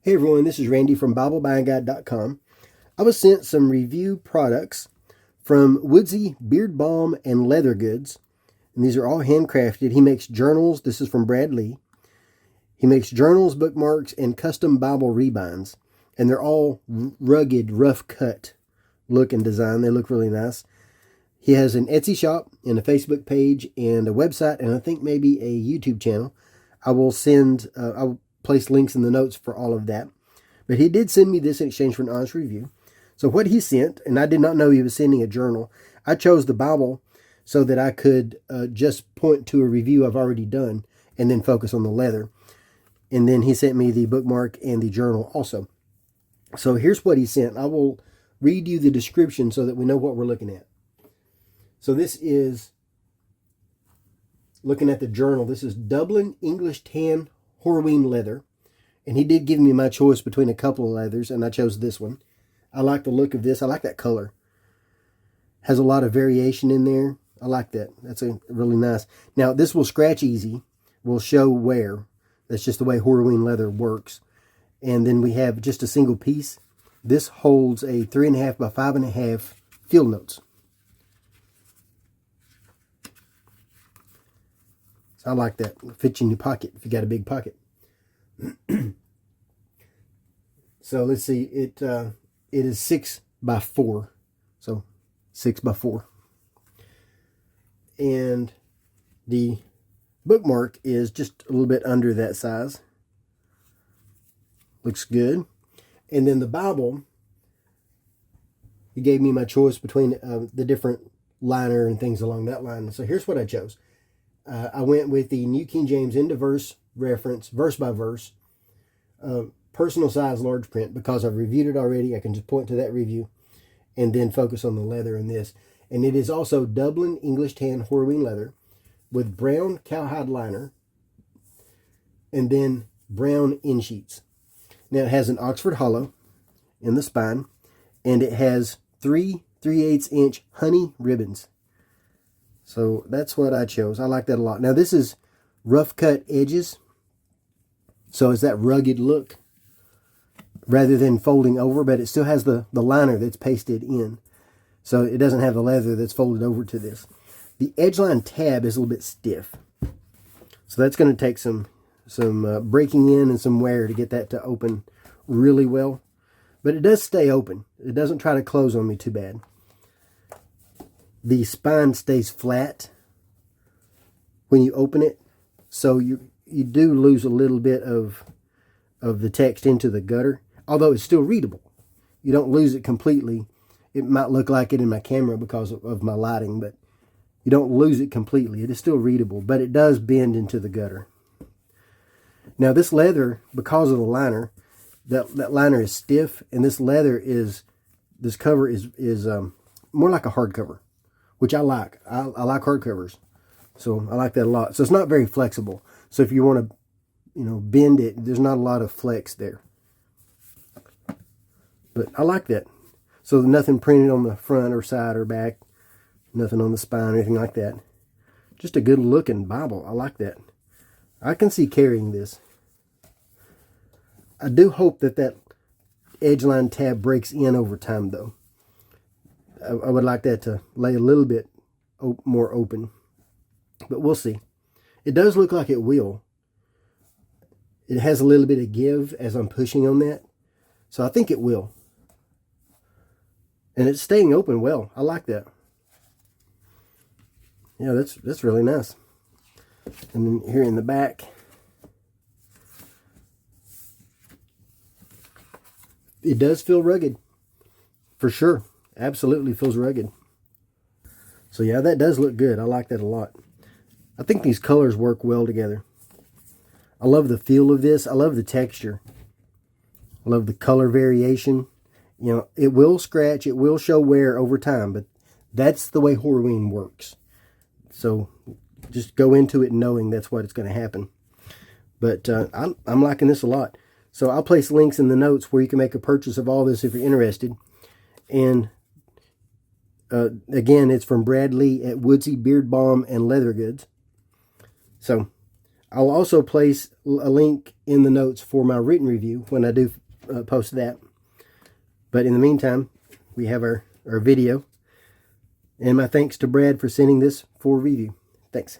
Hey everyone, this is Randy from BibleBuyingGuide.com. I was sent some review products from Woodsy Beard Balm and Leather Goods. And these are all handcrafted. He makes journals. This is from Brad Lee. He makes journals, bookmarks, and custom Bible rebinds. And they're all rugged, rough cut look and design. They look really nice. He has an Etsy shop and a Facebook page and a website and I think maybe a YouTube channel. I will place links in the notes for all of that. But he did send me this in exchange for an honest review. So what he sent, and I did not know he was sending a journal, I chose the Bible so that I could just point to a review I've already done and then focus on the leather. And then he sent me the bookmark and the journal also. So here's what he sent. I will read you the description so that we know what we're looking at. So this is, looking at the journal, this is Dublin English Tan Horween leather. And he did give me my choice between a couple of leathers, and I chose this one. I like the look of this. I like that color. Has a lot of variation in there. I like that. That's really nice. Now, this will scratch easy. Will show wear. That's just the way Horween leather works. And then we have just a single piece. This holds a 3.5 by 5.5 field notes. So I like that. Fits in your pocket if you got a big pocket. So let's see. It is 6 by 4. So 6 by 4. And the bookmark is just a little bit under that size. Looks good. And then the Bible, he gave me my choice between the different liner and things along that line. So here's what I chose. I went with the New King James into verse reference, verse by verse, personal size large print, because I've reviewed it already. I can just point to that review and then focus on the leather in this. And it is also Dublin English Tan Horween leather with brown cowhide liner and then brown end sheets. Now it has an Oxford hollow in the spine and it has 3 3/8 inch honey ribbons. So that's what I chose. I like that a lot. Now this is rough cut edges. So it's that rugged look rather than folding over, but it still has the liner that's pasted in. So it doesn't have the leather that's folded over to this. The edgeline tab is a little bit stiff. So that's going to take some breaking in and some wear to get that to open really well. But it does stay open. It doesn't try to close on me too bad. The spine stays flat when you open it. So you do lose a little bit of the text into the gutter. Although it's still readable. You don't lose it completely. It might look like it in my camera because of my lighting, but you don't lose it completely. It is still readable, but it does bend into the gutter. Now this leather, because of the liner, that liner is stiff, and this cover is more like a hardcover, which I like. I like hardcovers, so I like that a lot. So it's not very flexible. So if you want to, bend it, there's not a lot of flex there. But I like that. So nothing printed on the front or side or back. Nothing on the spine or anything like that. Just a good looking Bible. I like that. I can see carrying this. I do hope that edgeline tab breaks in over time though. I would like that to lay a little bit more open. But we'll see. It does look like it will. It has a little bit of give as I'm pushing on that. So I think it will. And it's staying open well. I like that. Yeah, that's really nice. And then here in the back, it does feel rugged. For sure. Absolutely feels rugged. So yeah, that does look good. I like that a lot. I think these colors work well together. I love the feel of this. I love the texture. I love the color variation. It will scratch. It will show wear over time, but that's the way Horween works. So just go into it knowing that's what it's going to happen. But I'm liking this a lot. So I'll place links in the notes where you can make a purchase of all this if you're interested. And again, it's from Brad Lee at Woodsy Beard Balm and Leather Goods. So I'll also place a link in the notes for my written review when I do post that. But in the meantime, we have our video. And my thanks to Brad for sending this for review. Thanks.